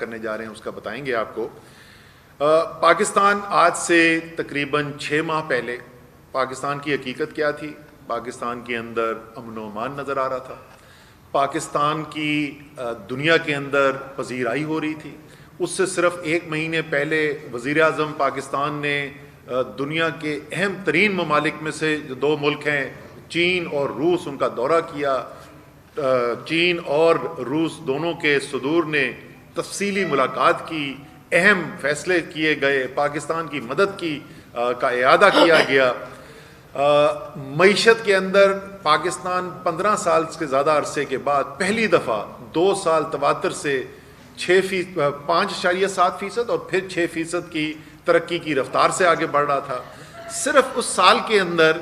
کرنے جا رہے ہیں اس کا بتائیں گے آپ کو. پاکستان آج سے تقریباً 6 ماہ پہلے پاکستان کی حقیقت کیا تھی؟ پاکستان کے اندر امن و امان نظر آ رہا تھا. پاکستان کی دنیا کے اندر پذیرائی ہو رہی تھی. اس سے صرف 1 مہینے پہلے وزیر اعظم پاکستان نے دنیا کے اہم ترین ممالک میں سے جو 2 ملک ہیں چین اور روس، ان کا دورہ کیا. چین اور روس دونوں کے صدور نے تفصیلی ملاقات کی، اہم فیصلے کیے گئے، پاکستان کی مدد کی کا اعادہ کیا گیا. معیشت کے اندر پاکستان 15 سال کے زیادہ عرصے کے بعد پہلی دفعہ 2 سال تواتر سے 5.7% اور پھر 6% کی ترقی کی رفتار سے آگے بڑھ رہا تھا. صرف اس سال کے اندر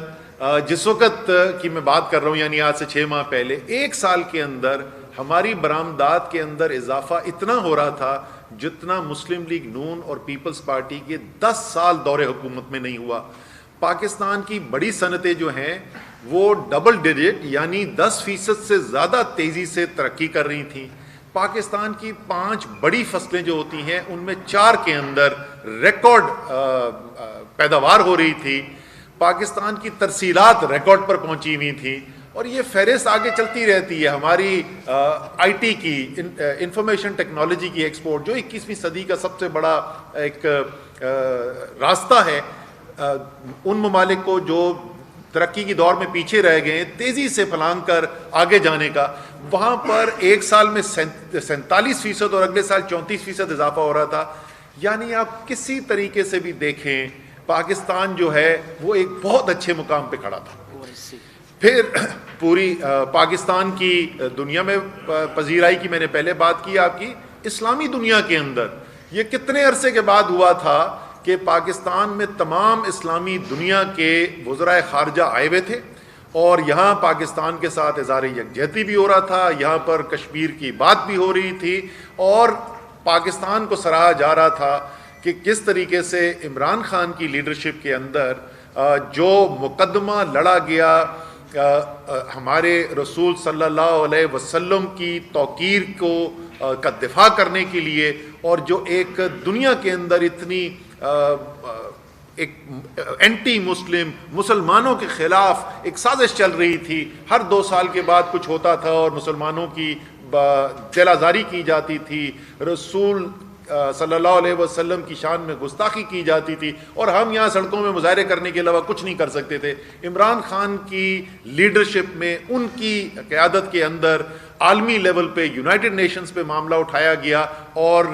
جس وقت کی میں بات کر رہا ہوں، یعنی آج سے 6 ماہ پہلے، 1 سال کے اندر ہماری برآمدات کے اندر اضافہ اتنا ہو رہا تھا جتنا مسلم لیگ نون اور پیپلز پارٹی کے 10 سال دور حکومت میں نہیں ہوا. پاکستان کی بڑی صنعتیں جو ہیں وہ ڈبل ڈیجٹ یعنی 10% سے زیادہ تیزی سے ترقی کر رہی تھیں. پاکستان کی 5 بڑی فصلیں جو ہوتی ہیں ان میں 4 کے اندر ریکارڈ پیداوار ہو رہی تھی. پاکستان کی ترسیلات ریکارڈ پر پہنچی ہوئی تھیں. اور یہ فہرست آگے چلتی رہتی ہے. ہماری آئی ٹی کی، انفارمیشن ٹیکنالوجی کی ایکسپورٹ جو 21ویں صدی کا سب سے بڑا ایک راستہ ہے، ان ممالک کو جو ترقی کی دور میں پیچھے رہ گئے ہیں تیزی سے پھلانگ کر آگے جانے کا، وہاں پر 1 سال میں 47% اور اگلے سال 34% اضافہ ہو رہا تھا. یعنی آپ کسی طریقے سے بھی دیکھیں پاکستان جو ہے وہ ایک بہت اچھے مقام پہ کھڑا تھا. پھر پوری پاکستان کی دنیا میں پذیرائی کی میں نے پہلے بات کی آپ کی. اسلامی دنیا کے اندر یہ کتنے عرصے کے بعد ہوا تھا کہ پاکستان میں تمام اسلامی دنیا کے وزرائے خارجہ آئے ہوئے تھے اور یہاں پاکستان کے ساتھ اظہار یکجہتی بھی ہو رہا تھا، یہاں پر کشمیر کی بات بھی ہو رہی تھی اور پاکستان کو سراہا جا رہا تھا کہ کس طریقے سے عمران خان کی لیڈرشپ کے اندر جو مقدمہ لڑا گیا ہمارے رسول صلی اللہ علیہ وسلم کی توقیر کا دفاع کرنے کے لیے، اور جو ایک دنیا کے اندر اتنی ایک اینٹی مسلم مسلمانوں کے خلاف ایک سازش چل رہی تھی. ہر 2 سال کے بعد کچھ ہوتا تھا اور مسلمانوں کی جیل آزاری کی جاتی تھی، رسول صلی اللہ علیہ وسلم کی شان میں گستاخی کی جاتی تھی اور ہم یہاں سڑکوں میں مظاہرے کرنے کے علاوہ کچھ نہیں کر سکتے تھے. عمران خان کی لیڈرشپ میں، ان کی قیادت کے اندر عالمی لیول پہ یونائٹڈ نیشنز پہ معاملہ اٹھایا گیا اور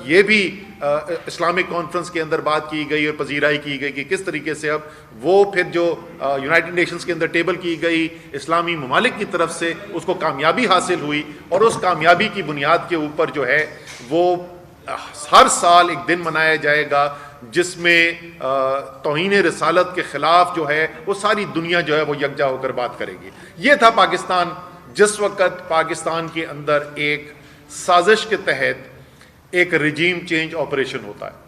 یہ بھی اسلامک کانفرنس کے اندر بات کی گئی اور پذیرائی کی گئی کہ کس طریقے سے اب وہ پھر جو یونائٹڈ نیشنز کے اندر ٹیبل کی گئی اسلامی ممالک کی طرف سے اس کو کامیابی حاصل ہوئی اور اس کامیابی کی بنیاد کے اوپر جو ہے وہ ہر سال ایک دن منایا جائے گا جس میں توہین رسالت کے خلاف جو ہے وہ ساری دنیا جو ہے وہ یکجا ہو کر بات کرے گی. یہ تھا پاکستان جس وقت پاکستان کے اندر ایک سازش کے تحت ایک رجیم چینج آپریشن ہوتا ہے.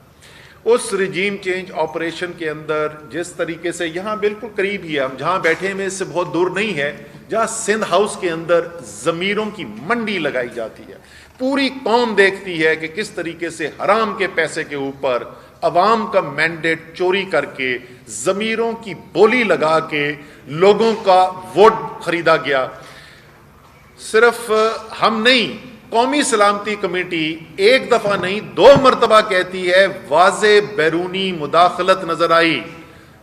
اس رجیم چینج آپریشن کے اندر جس طریقے سے یہاں بالکل قریب ہی ہے، ہم جہاں بیٹھے میں اس سے بہت دور نہیں ہے، جہاں سندھ ہاؤس کے اندر ضمیروں کی منڈی لگائی جاتی ہے. پوری قوم دیکھتی ہے کہ کس طریقے سے حرام کے پیسے کے اوپر عوام کا مینڈیٹ چوری کر کے ضمیروں کی بولی لگا کے لوگوں کا ووٹ خریدا گیا. صرف ہم نہیں، قومی سلامتی کمیٹی 1 دفعہ نہیں 2 مرتبہ کہتی ہے واضح بیرونی مداخلت نظر آئی.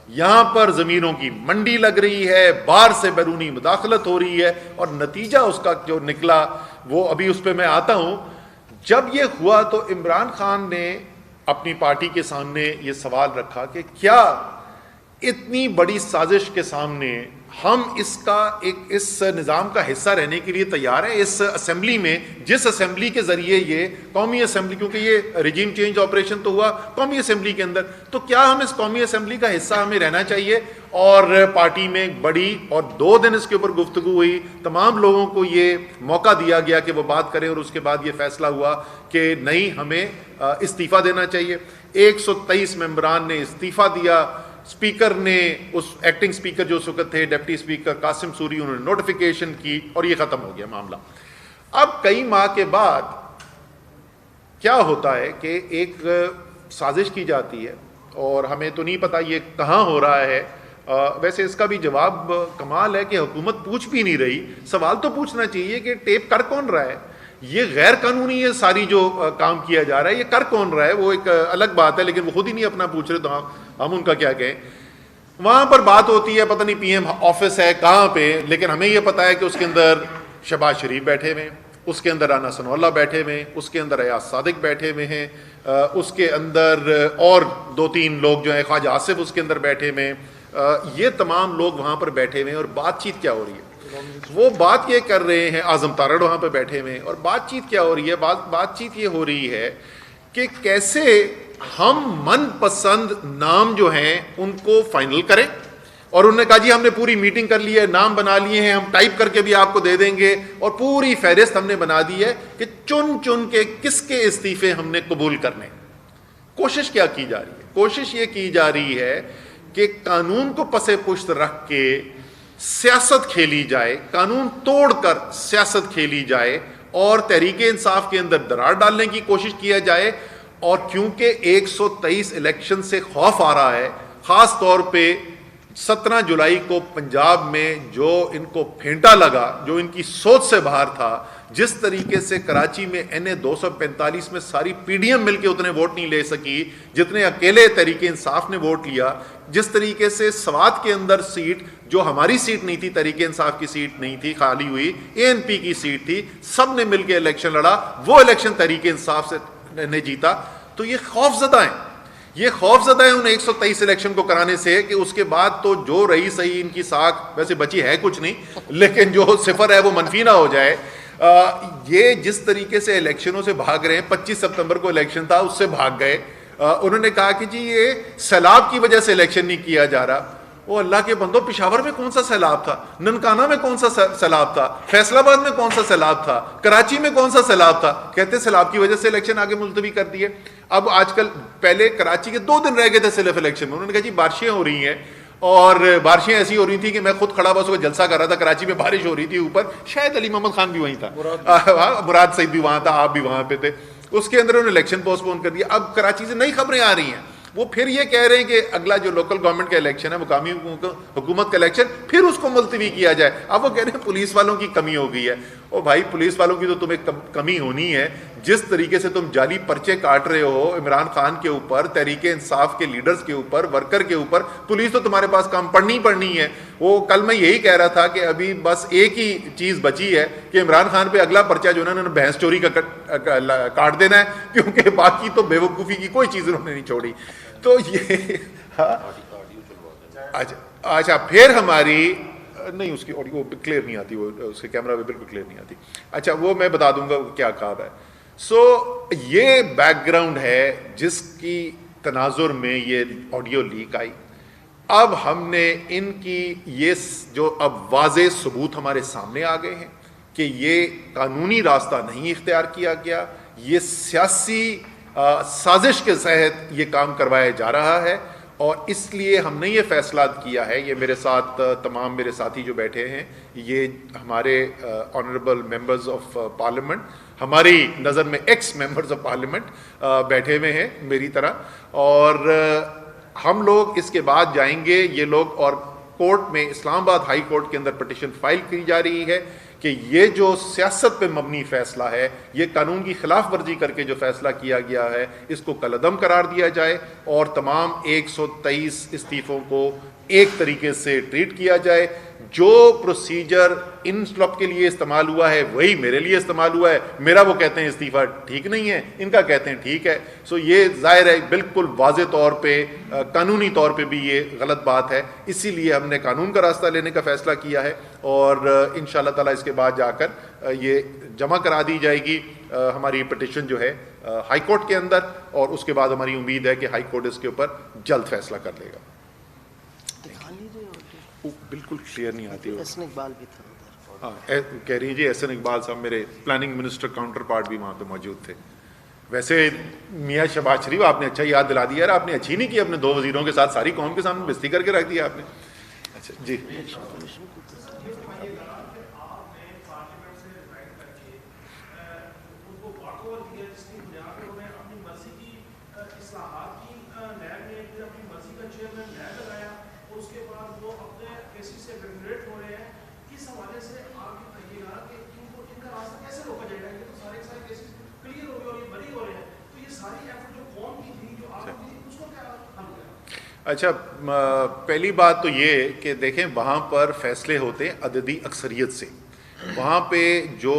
یہاں پر ضمیروں کی منڈی لگ رہی ہے، باہر سے بیرونی مداخلت ہو رہی ہے اور نتیجہ اس کا جو نکلا وہ ابھی اس پہ میں آتا ہوں. جب یہ ہوا تو عمران خان نے اپنی پارٹی کے سامنے یہ سوال رکھا کہ کیا اتنی بڑی سازش کے سامنے ہم اس نظام کا حصہ رہنے کے لیے تیار ہیں؟ اس اسمبلی میں، جس اسمبلی کے ذریعے یہ قومی اسمبلی، کیونکہ یہ رجیم چینج آپریشن تو ہوا قومی اسمبلی کے اندر، تو کیا ہم اس قومی اسمبلی کا حصہ ہمیں رہنا چاہیے؟ اور پارٹی میں بڑی اور 2 دن اس کے اوپر گفتگو ہوئی، تمام لوگوں کو یہ موقع دیا گیا کہ وہ بات کریں اور اس کے بعد یہ فیصلہ ہوا کہ نہیں، ہمیں استعفیٰ دینا چاہیے. 123 ممبران نے استعفیٰ دیا. اسپیکر نے، اس ایکٹنگ اسپیکر جو اس وقت تھے ڈپٹی اسپیکر قاسم سوری، انہوں نے نوٹیفیکیشن کی اور یہ ختم ہو گیا معاملہ. اب کئی ماہ کے بعد کیا ہوتا ہے کہ ایک سازش کی جاتی ہے اور ہمیں تو نہیں پتا یہ کہاں ہو رہا ہے. ویسے اس کا بھی جواب کمال ہے کہ حکومت پوچھ بھی نہیں رہی. سوال تو پوچھنا چاہیے کہ ٹیپ کر کون رہا ہے, یہ غیر قانونی ہے ساری جو کام کیا جا رہا ہے, یہ کر کون رہا ہے, وہ ایک الگ بات ہے, لیکن وہ خود ہی نہیں اپنا پوچھ رہے تو ہم ان کا کیا کہیں. وہاں پر بات ہوتی ہے پتہ نہیں پی ایم آفس ہے کہاں پہ, لیکن ہمیں یہ پتا ہے کہ اس کے اندر شہباز شریف بیٹھے ہوئے, اس کے اندر رانا ثناء اللہ بیٹھے ہوئے, اس کے اندر ایاز صادق بیٹھے ہوئے ہیں, اس کے اندر اور 2-3 لوگ جو ہیں, خواجہ آصف اس کے اندر بیٹھے ہوئے ہیں. یہ تمام لوگ وہاں پر بیٹھے ہوئے ہیں. اور بات چیت کیا ہو رہی ہے, وہ بات یہ کر رہے ہیں, اعظم تارڑ وہاں پہ بیٹھے ہوئے ہیں, اور بات چیت کیا ہو رہی ہے, بات چیت یہ ہو رہی ہے کہ کیسے ہم من پسند نام جو ہیں ان کو فائنل کریں. اور انہوں نے کہا جی ہم نے پوری میٹنگ کر لی ہے, نام بنا لیے ہیں, ہم ٹائپ کر کے بھی آپ کو دے دیں گے, اور پوری فہرست ہم نے بنا دی ہے کہ چن چن کے کس کے استعفے ہم نے قبول کرنے. کوشش کیا کی جا رہی ہے, کوشش یہ کی جا رہی ہے کہ قانون کو پس پشت رکھ کے سیاست کھیلی جائے, قانون توڑ کر سیاست کھیلی جائے, اور تحریک انصاف کے اندر درار ڈالنے کی کوشش کیا جائے. اور کیونکہ 123 الیکشن سے خوف آ رہا ہے, خاص طور پہ 17 جولائی کو پنجاب میں جو ان کو پھینٹا لگا, جو ان کی سوچ سے باہر تھا, جس طریقے سے کراچی میں NA 245 میں ساری PDM مل کے اتنے ووٹ نہیں لے سکی جتنے اکیلے تحریک انصاف نے ووٹ لیا, جس طریقے سے سوات کے اندر سیٹ جو ہماری سیٹ نہیں تھی, تحریک انصاف کی سیٹ نہیں تھی, خالی ہوئی ANP کی سیٹ تھی, سب نے مل کے الیکشن لڑا, وہ الیکشن تحریک انصاف سے نے جیتا. تو یہ خوف زدہ ہیں, یہ خوف زدہ ہے ان 123 الیکشن کو کرانے سے کہ اس کے بعد تو جو رہی صحیح ان کی ساکھ ویسے بچی ہے کچھ نہیں, لیکن جو صفر ہے وہ منفی نہ ہو جائے. یہ جس طریقے سے الیکشنوں سے بھاگ رہے ہیں, 25 سپتمبر کو الیکشن تھا اس سے بھاگ گئے. انہوں نے کہا کہ جی یہ سیلاب کی وجہ سے الیکشن نہیں کیا جا رہا. وہ اللہ کے بندو, پشاور میں کون سا سیلاب تھا, ننکانہ میں کون سا سیلاب تھا, فیصل آباد میں کون سا سیلاب تھا, کراچی میں کون سا سیلاب تھا, کہتے سیلاب کی وجہ سے الیکشن آگے ملتوی کر دیے. اب آج کل, پہلے کراچی کے 2 دن رہ گئے تھے صرف الیکشن میں, انہوں نے کہا جی بارشیں ہو رہی ہیں, اور بارشیں ایسی ہو رہی تھی کہ میں خود کھڑا ہوا اس کو جلسہ کر رہا تھا, کراچی میں بارش ہو رہی تھی اوپر, شاید علی محمد خان بھی وہیں تھا, مراد سعید بھی وہاں تھا, آپ بھی وہاں پہ تھے. اس کے اندر انہوں نے الیکشن پوسٹ پون کر دیا. اب کراچی سے نئی خبریں آ رہی ہیں, وہ پھر یہ کہہ رہے ہیں کہ اگلا جو لوکل گورنمنٹ کا الیکشن ہے, مقامی حکومت کا الیکشن, پھر اس کو ملتوی کیا جائے. اب وہ کہہ رہے ہیں پولیس والوں کی کمی ہو گئی ہے. او بھائی, پولیس والوں کی تو تمہیں کمی ہونی ہے. جس طریقے سے تم جعلی پرچے کاٹ رہے ہو عمران خان کے اوپر, تحریک انصاف کے لیڈرز کے اوپر, ورکر کے اوپر, پولیس تو تمہارے پاس کام پڑنی ہے. وہ کل میں یہی کہہ رہا تھا کہ ابھی بس ایک ہی چیز بچی ہے کہ عمران خان پہ اگلا پرچہ جو انہوں نے بھینس چوری کا کاٹ دینا ہے, کیونکہ باقی تو بے وقوفی کی کوئی چیز انہوں نے نہیں چھوڑی. تو یہ اچھا, پھر ہماری نہیں, اس کی آڈیو کلیئر نہیں آتی, وہ اس کے کیمرہ پہ بالکل کلیئر نہیں آتی. اچھا, وہ میں بتا دوں گا کیا کہا ہے. سو یہ بیک گراؤنڈ ہے جس کی تناظر میں یہ آڈیو لیک آئی. اب ہم نے ان کی یہ جو اب واضح ثبوت ہمارے سامنے آ گئے ہیں کہ یہ قانونی راستہ نہیں اختیار کیا گیا, یہ سیاسی سازش کے تحت یہ کام کروایا جا رہا ہے. اور اس لیے ہم نے یہ فیصلہ کیا ہے, یہ میرے ساتھ تمام میرے ساتھی جو بیٹھے ہیں, یہ ہمارے آنریبل ممبرز آف پارلیمنٹ, ہماری نظر میں ایکس ممبرز آف پارلیمنٹ بیٹھے ہوئے ہیں میری طرح, اور ہم لوگ اس کے بعد جائیں گے یہ لوگ, اور کورٹ میں اسلام آباد ہائی کورٹ کے اندر پٹیشن فائل کی جا رہی ہے کہ یہ جو سیاست پہ مبنی فیصلہ ہے, یہ قانون کی خلاف ورزی کر کے جو فیصلہ کیا گیا ہے, اس کو کالعدم قرار دیا جائے, اور تمام 123 استعفوں کو ایک طریقے سے ٹریٹ کیا جائے. جو پروسیجر ان سب کے لیے استعمال ہوا ہے وہی میرے لیے استعمال ہوا ہے. میرا وہ کہتے ہیں استعفیٰ ٹھیک نہیں ہے, ان کا کہتے ہیں ٹھیک ہے. سو یہ ظاہر ہے بالکل واضح طور پہ قانونی طور پہ بھی یہ غلط بات ہے. اسی لیے ہم نے قانون کا راستہ لینے کا فیصلہ کیا ہے, اور انشاءاللہ تعالی اس کے بعد جا کر یہ جمع کرا دی جائے گی ہماری پٹیشن جو ہے ہائی کورٹ کے اندر, اور اس کے بعد ہماری امید ہے کہ ہائی کورٹ اس کے اوپر جلد فیصلہ کر لے گا. بالکل کلیئر نہیں آتی. احسن اقبال بھی تھا ہاں, کہہ رہی ہیں جی احسن اقبال صاحب میرے پلاننگ منسٹر کاؤنٹر پارٹ بھی وہاں پہ موجود تھے. ویسے میاں شہباز شریف آپ نے اچھا یاد دلا دیا, آپ نے اچھی نہیں کی, اپنے 2 وزیروں کے ساتھ ساری قوم کے سامنے بستی کر کے رکھ دیا آپ نے. اچھا جی, اچھا، پہلی بات تو یہ کہ دیکھیں وہاں پر فیصلے ہوتے ہیں عددی اکثریت سے. وہاں پہ جو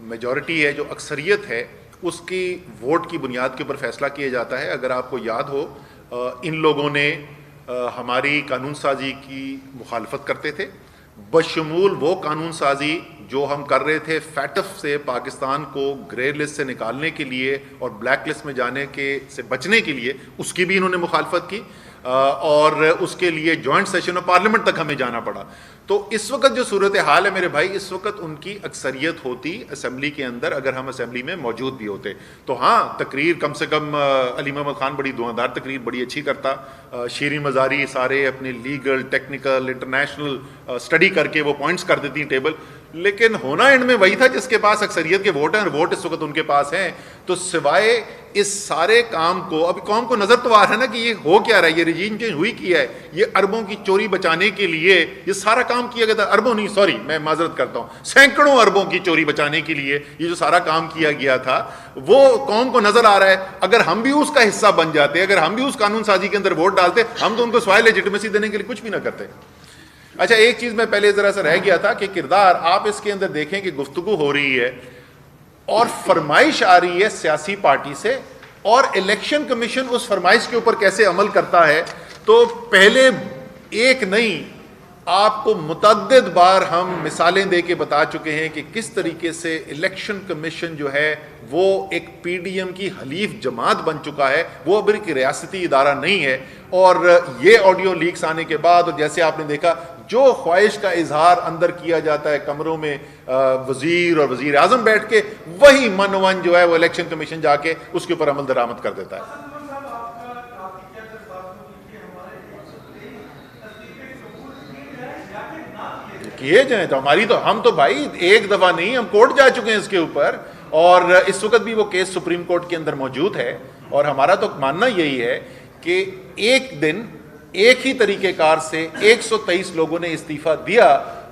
میجورٹی ہے، جو اکثریت ہے، اس کی ووٹ کی بنیاد کے اوپر فیصلہ کیا جاتا ہے. اگر آپ کو یاد ہو ان لوگوں نے ہماری قانون سازی کی مخالفت کرتے تھے، بشمول وہ قانون سازی جو ہم کر رہے تھے فیٹف سے پاکستان کو گرے لسٹ سے نکالنے کے لیے اور بلیک لسٹ میں جانے کے سے بچنے کے لیے، اس کی بھی انہوں نے مخالفت کی اور اس کے لیے جوائنٹ سیشن آف پارلیمنٹ تک ہمیں جانا پڑا. تو اس وقت جو صورتحال ہے میرے بھائی، اس وقت ان کی اکثریت ہوتی اسمبلی کے اندر، اگر ہم اسمبلی میں موجود بھی ہوتے تو ہاں تقریر کم سے کم علی محمد خان بڑی دھواندار تقریر بڑی اچھی کرتا، شیرین مزاری سارے اپنے لیگل ٹیکنیکل انٹرنیشنل اسٹڈی کر کے وہ پوائنٹس کر دیتی ٹیبل، لیکن ہونا اینڈ میں وہی تھا جس کے پاس اکثریت کے ووٹ ہیں، اور ووٹ اس وقت ان کے پاس ہیں. تو سوائے اس سارے کام کو، ابھی قوم کو نظر تو آ رہا ہے نا کہ یہ ہو کیا رہا ہے، یہ رجیم چینج ہوئی کیا ہے، یہ اربوں کی چوری بچانے کے لیے یہ سارا کام کیا گیا تھا. اربوں نہیں، سوری میں معذرت کرتا ہوں، سینکڑوں اربوں کی چوری بچانے کے لیے یہ جو سارا کام کیا گیا تھا وہ قوم کو نظر آ رہا ہے. اگر ہم بھی اس کا حصہ بن جاتے، اگر ہم بھی اس قانون سازی کے اندر ووٹ ڈالتے، ہم تو ان کو سوائے لیجٹمیسی دینے کے لیے کچھ بھی نہ کرتے. اچھا، ایک چیز میں پہلے ذرا سا رہ گیا تھا کہ کردار، آپ اس کے اندر دیکھیں کہ گفتگو ہو رہی ہے اور فرمائش آ رہی ہے سیاسی پارٹی سے، اور الیکشن کمیشن اس فرمائش کے اوپر کیسے عمل کرتا ہے. تو پہلے ایک نہیں، آپ کو متعدد بار ہم مثالیں دے کے بتا چکے ہیں کہ کس طریقے سے الیکشن کمیشن جو ہے وہ ایک پی ڈی ایم کی حلیف جماعت بن چکا ہے، وہ اب ایک ریاستی ادارہ نہیں ہے. اور یہ آڈیو لیکس آنے کے بعد، اور جیسے آپ نے دیکھا جو خواہش کا اظہار اندر کیا جاتا ہے کمروں میں وزیر اور وزیر اعظم بیٹھ کے، وہی منون جو ہے وہ الیکشن کمیشن جا کے اس کے اوپر عمل درآمد کر دیتا ہے. کیے جائیں تو ہماری تو، ہم تو بھائی ایک دفعہ نہیں، ہم کورٹ جا چکے ہیں اس کے اوپر، اور اس وقت بھی وہ کیس سپریم کورٹ کے اندر موجود ہے. اور ہمارا تو ماننا یہی ہے کہ ایک دن ایک ہی طریقہ کار سے 123 لوگوں نے استعفیٰ دیا،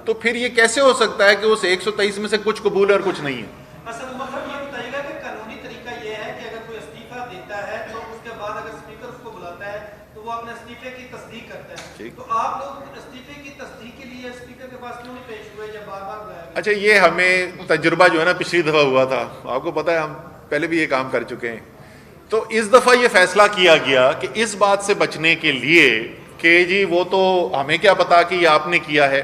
تو پھر یہ کیسے ہو سکتا ہے کہ اس 123 میں سے کچھ قبول ہے اور کچھ نہیں ہے؟ اصل مطلب یہ بتائیے گا کہ قانونی طریقہ یہ ہے کہ اگر کوئی استعفیٰ دیتا ہے تو اس کے بعد اگر اسپیکر اس کو بلاتا ہے تو وہ اپنے استعفے کی تصدیق کرتا ہے. تو آپ لوگ استعفے کی تصدیق کے لیے اسپیکر کے پاس کیوں نہیں پیش ہوئے جب بار بار بلایا گیا؟ اچھا، یہ ہمیں تجربہ جو ہے نا پچھلی دفعہ ہوا تھا، آپ کو پتہ ہے ہم پہلے بھی یہ کام کر چکے ہیں. تو اس دفعہ یہ فیصلہ کیا گیا کہ اس بات سے بچنے کے لیے کہ جی وہ تو ہمیں کیا پتا کہ یہ آپ نے کیا ہے،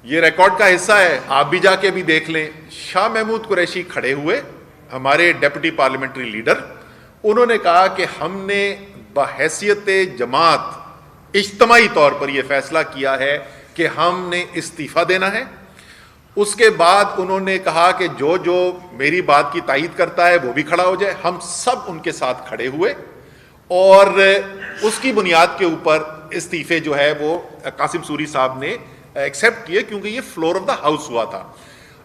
یہ ریکارڈ کا حصہ ہے، آپ بھی جا کے بھی دیکھ لیں. شاہ محمود قریشی کھڑے ہوئے، ہمارے ڈیپٹی پارلیمنٹری لیڈر، انہوں نے کہا کہ ہم نے بحیثیت جماعت اجتماعی طور پر یہ فیصلہ کیا ہے کہ ہم نے استعفیٰ دینا ہے. اس کے بعد انہوں نے کہا کہ جو جو میری بات کی تائید کرتا ہے وہ بھی کھڑا ہو جائے. ہم سب ان کے ساتھ کھڑے ہوئے اور اس کی بنیاد کے اوپر استعفے جو ہے وہ قاسم سوری صاحب نے ایکسیپٹ کیے، کیونکہ یہ فلور آف دا ہاؤس ہوا تھا.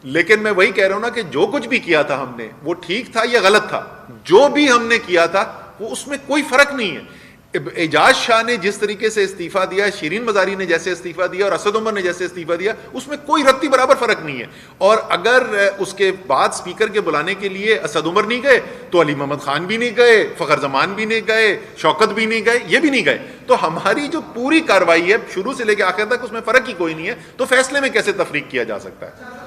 لیکن میں وہی کہہ رہا ہوں نا کہ جو کچھ بھی کیا تھا ہم نے وہ ٹھیک تھا یا غلط تھا، جو بھی ہم نے کیا تھا وہ اس میں کوئی فرق نہیں ہے. اعجاز شاہ نے جس طریقے سے استعفیٰ دیا، شیرین مزاری نے جیسے استعفیٰ دیا اور اسد عمر نے جیسے استعفیٰ دیا، اس میں کوئی رتی برابر فرق نہیں ہے. اور اگر اس کے بعد اسپیکر کے بلانے کے لیے اسد عمر نہیں گئے تو علی محمد خان بھی نہیں گئے، فخر زمان بھی نہیں گئے، شوکت بھی نہیں گئے، یہ بھی نہیں گئے. تو ہماری جو پوری کارروائی ہے شروع سے لے کے آخر تک اس میں فرق ہی کوئی نہیں ہے. تو فیصلے میں کیسے تفریق کیا جا سکتا ہے؟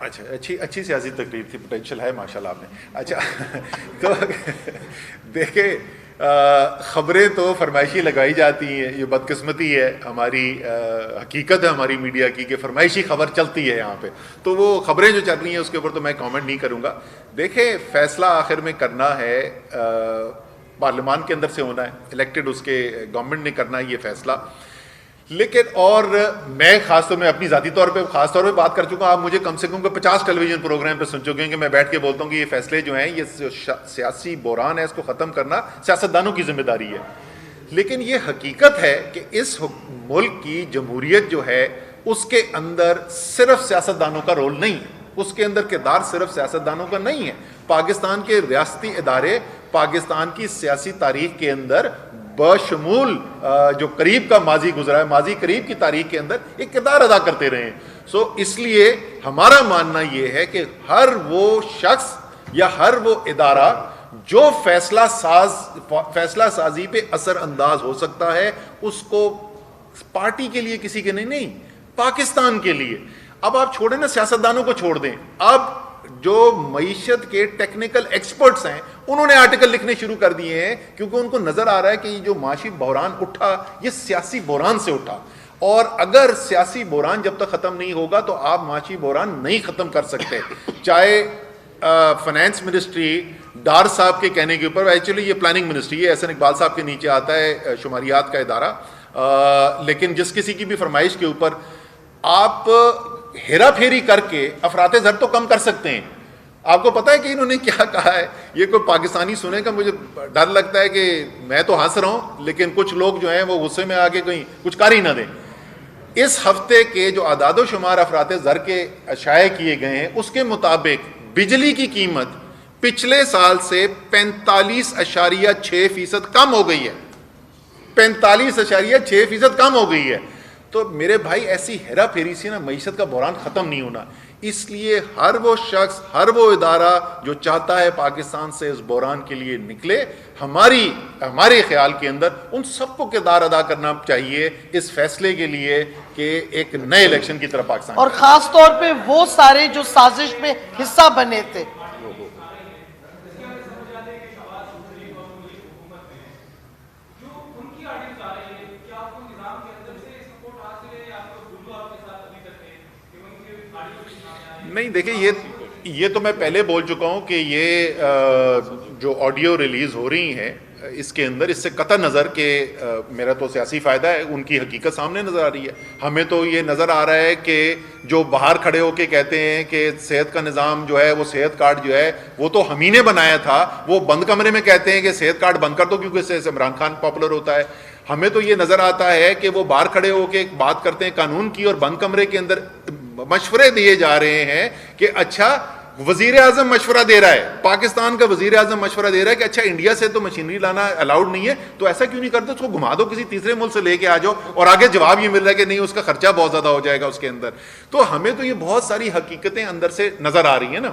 اچھا، اچھی سیاسی تقریر تھی، پوٹینشیل ہے ماشاءاللہ آپ نے. اچھا تو دیکھیں، خبریں تو فرمائشی لگائی جاتی ہیں، یہ بدقسمتی ہے ہماری، حقیقت ہے ہماری میڈیا کی کہ فرمائشی خبر چلتی ہے یہاں پہ. تو وہ خبریں جو چل رہی ہیں اس کے اوپر تو میں کامنٹ نہیں کروں گا. دیکھیں، فیصلہ آخر میں کرنا ہے پارلیمان کے اندر سے ہونا ہے، الیکٹڈ اس کے گورنمنٹ نے کرنا ہے یہ فیصلہ. لیکن اور میں خاص طور میں اپنی ذاتی طور پہ خاص طور پہ بات کر چکا ہوں، آپ مجھے کم سے کم 50 ٹیلی ویژن پروگرام پہ سن چکے ہیں کہ میں بیٹھ کے بولتا ہوں کہ یہ فیصلے جو ہیں، یہ سیاسی بحران ہے، اس کو ختم کرنا سیاستدانوں کی ذمہ داری ہے. لیکن یہ حقیقت ہے کہ اس ملک کی جمہوریت جو ہے اس کے اندر صرف سیاستدانوں کا رول نہیں ہے، اس کے اندر کردار صرف سیاستدانوں کا نہیں ہے. پاکستان کے ریاستی ادارے پاکستان کی سیاسی تاریخ کے اندر بشمول جو قریب کا ماضی گزرا ہے، ماضی قریب کی تاریخ کے اندر ایک کردار ادا کرتے رہے ہیں. اس لیے ہمارا ماننا یہ ہے کہ ہر وہ شخص یا ہر وہ ادارہ جو فیصلہ سازی پہ اثر انداز ہو سکتا ہے، اس کو پارٹی کے لیے کسی کے نہیں، پاکستان کے لیے. اب آپ چھوڑیں نا، سیاستدانوں کو چھوڑ دیں، اب جو معیشت کے ٹیکنیکل ایکسپرٹس ہیں انہوں نے آرٹیکل لکھنے شروع کر دیے ہیں، کیونکہ ان کو نظر آ رہا ہے کہ یہ جو معاشی بحران اٹھا یہ سیاسی بحران سے اٹھا، اور اگر سیاسی بحران جب تک ختم نہیں ہوگا تو آپ معاشی بحران نہیں ختم کر سکتے. چاہے فائنانس منسٹری ڈار صاحب کے کہنے کے اوپر، ایکچولی یہ پلاننگ منسٹری ہے، احسن اقبال صاحب کے نیچے آتا ہے شماریات کا ادارہ، لیکن جس کسی کی بھی فرمائش کے اوپر آپ ہیرا پھیری کر کے افراط زر تو کم کر سکتے ہیں. آپ کو پتا ہے کہ انہوں نے کیا کہا ہے؟ یہ کوئی پاکستانی سنے گا، مجھے ڈر لگتا ہے کہ میں تو ہنس رہا ہوں لیکن کچھ لوگ جو ہیں وہ غصے میں آ کے کہیں کچھ کر ہی نہ دیں. اس ہفتے کے جو اعداد و شمار افراط زر کے شائع کیے گئے ہیں اس کے مطابق بجلی کی قیمت پچھلے سال سے 45.6% کم ہو گئی ہے، 45.6% کم ہو گئی ہے. تو میرے بھائی ایسی ہیرا پھیری سے نا معیشت کا بحران ختم نہیں ہونا. اس لیے ہر وہ شخص، ہر وہ ادارہ جو چاہتا ہے پاکستان سے اس بحران کے لیے نکلے، ہمارے خیال کے اندر ان سب کو کردار ادا کرنا چاہیے اس فیصلے کے لیے کہ ایک نئے الیکشن کی طرف پاکستان، اور خاص طور پہ وہ سارے جو سازش میں حصہ بنے تھے. نہیں دیکھیں، یہ تو میں پہلے بول چکا ہوں کہ یہ جو آڈیو ریلیز ہو رہی ہیں اس کے اندر اس سے قطع نظر کہ میرا تو سیاسی فائدہ ہے، ان کی حقیقت سامنے نظر آ رہی ہے. ہمیں تو یہ نظر آ رہا ہے کہ جو باہر کھڑے ہو کے کہتے ہیں کہ صحت کا نظام جو ہے وہ صحت کارڈ جو ہے وہ تو ہم ہی نے بنایا تھا، وہ بند کمرے میں کہتے ہیں کہ صحت کارڈ بند کر دو کیونکہ اس سے عمران خان پاپولر ہوتا ہے. ہمیں تو یہ نظر آتا ہے کہ وہ باہر کھڑے ہو کے بات کرتے ہیں قانون کی، اور بند کمرے کے اندر مشورے دیے جا رہے ہیں کہ اچھا وزیر اعظم مشورہ دے رہا ہے، پاکستان کا وزیر اعظم مشورہ دے رہا ہے کہ اچھا انڈیا سے تو مشینری لانا الاؤڈ نہیں ہے، تو ایسا کیوں نہیں کرتے، اس کو گھما دو کسی تیسرے ملک سے لے کے آ جاؤ. اور آگے جواب یہ مل رہا ہے کہ نہیں اس کا خرچہ بہت زیادہ ہو جائے گا اس کے اندر. تو ہمیں تو یہ بہت ساری حقیقتیں اندر سے نظر آ رہی ہیں نا.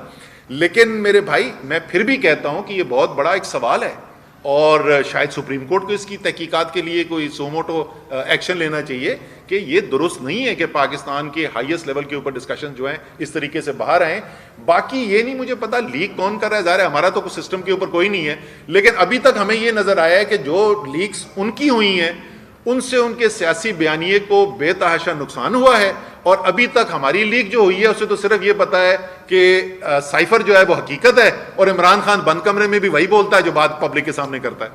لیکن میرے بھائی میں پھر بھی کہتا ہوں کہ یہ بہت بڑا ایک سوال ہے، اور شاید سپریم کورٹ کو اس کی تحقیقات کے لیے کوئی سوموٹو ایکشن لینا چاہیے کہ یہ درست نہیں ہے کہ پاکستان کے ہائیسٹ لیول کے اوپر ڈسکشن جو ہیں اس طریقے سے باہر آئیں. باقی یہ نہیں مجھے پتا لیک کون کر رہا ہے، ظاہر ہے ہمارا تو کوئی سسٹم کے اوپر کوئی نہیں ہے، لیکن ابھی تک ہمیں یہ نظر آیا ہے کہ جو لیکس ان کی ہوئی ہیں ان سے ان کے سیاسی بیانیے کو بے تحاشا نقصان ہوا ہے. اور ابھی تک ہماری لیک جو ہوئی ہے اسے تو صرف یہ پتا ہے کہ سائفر جو ہے وہ حقیقت ہے، اور عمران خان بند کمرے میں بھی وہی بولتا ہے جو بات پبلک کے سامنے کرتا ہے.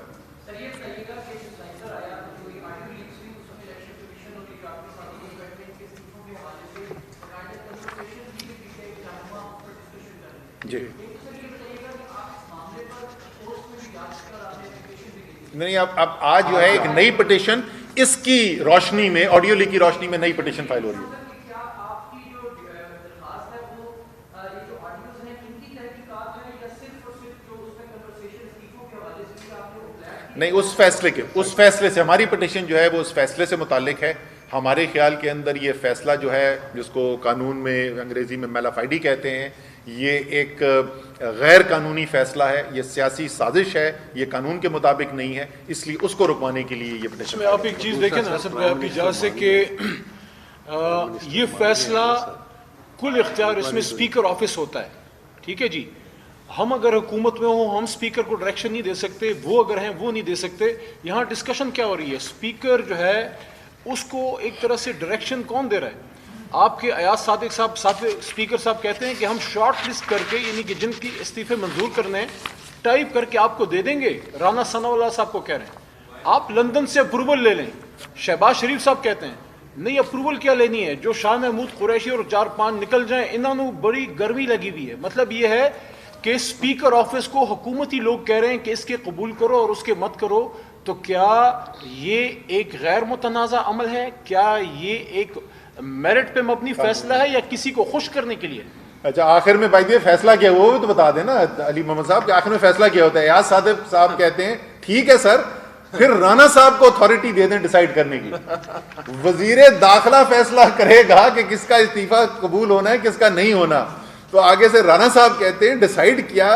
جی نہیں، اب آج جو ہے ایک نئی پٹیشن اس کی روشنی میں، آڈیو لیک کی روشنی میں نئی پٹیشن فائل ہو رہی ہے. نہیں، اس فیصلے سے ہماری پٹیشن جو ہے وہ اس فیصلے سے متعلق ہے. ہمارے خیال کے اندر یہ فیصلہ جو ہے جس کو قانون میں انگریزی میں میلافائڈی کہتے ہیں، یہ ایک غیر قانونی فیصلہ ہے، یہ سیاسی سازش ہے، یہ قانون کے مطابق نہیں ہے، اس لیے اس کو رکوانے کے لیے یہ پٹیشن. آپ ایک چیز دیکھیں نا حسن بھائی آپ کی اجازت سے کہ یہ فیصلہ کل اختیار اس میں اسپیکر آفس ہوتا ہے. ٹھیک ہے جی، ہم اگر حکومت میں ہوں ہم اسپیکر کو ڈائریکشن نہیں دے سکتے، وہ اگر ہیں وہ نہیں دے سکتے. یہاں ڈسکشن کیا ہو رہی ہے، اسپیکر جو ہے اس کو ایک طرح سے ڈائریکشن کون دے رہا ہے. آپ کے ایاز صادق صاحب اسپیکر صاحب کہتے ہیں کہ ہم شارٹ لسٹ کر کے یعنی کہ جن کی استعفے منظور کرنے ہیں ٹائپ کر کے آپ کو دے دیں گے. رانا ثناء اللہ صاحب کو کہہ رہے ہیں آپ لندن سے اپروول لے لیں. شہباز شریف صاحب کہتے ہیں نہیں اپروول کیا لینی ہے، جو شاہ محمود قریشی اور 4-5 نکل جائیں انہوں نے بڑی گرمی لگی ہوئی ہے. مطلب یہ ہے کہ اسپیکر آفس کو حکومتی لوگ کہہ رہے ہیں کہ اس کے قبول کرو اور اس کے مت کرو. تو کیا یہ ایک غیر متنازع عمل ہے؟ کیا یہ ایک میرٹ پہ مبنی فیصلہ ہے یا کسی کو خوش کرنے کے لیے؟ اچھا آخر میں بھائی یہ فیصلہ کیا ہوا وہ بھی تو بتا دیں نا علی محمد صاحب کہ آخر میں فیصلہ کیا ہوتا ہے. ایاز صادق صاحب کہتے ہیں ٹھیک ہے سر, پھر رانا صاحب کو اتھارٹی دے دیں ڈیسائیڈ کرنے کی. وزیر داخلہ فیصلہ کرے گا کہ کس کا استعفیٰ قبول ہونا ہے کس کا نہیں ہونا. تو آگے سے رانا صاحب کہتے ہیں ڈیسائیڈ کیا,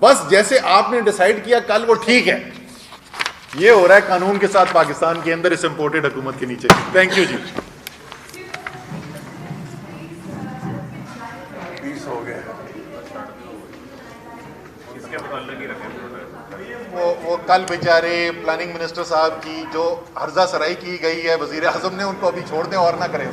بس جیسے آپ نے ڈیسائیڈ کیا کل وہ ٹھیک ہے. یہ ہو رہا ہے قانون کے ساتھ پاکستان کے اندر اس امپورٹڈ حکومت کے نیچے. تھینک یو جی. وہ کل بیچارے پلاننگ منسٹر صاحب کی جو ہرزہ سرائی کی گئی ہے وزیر اعظم نے, ان کو ابھی چھوڑ دیں اور نہ کریں.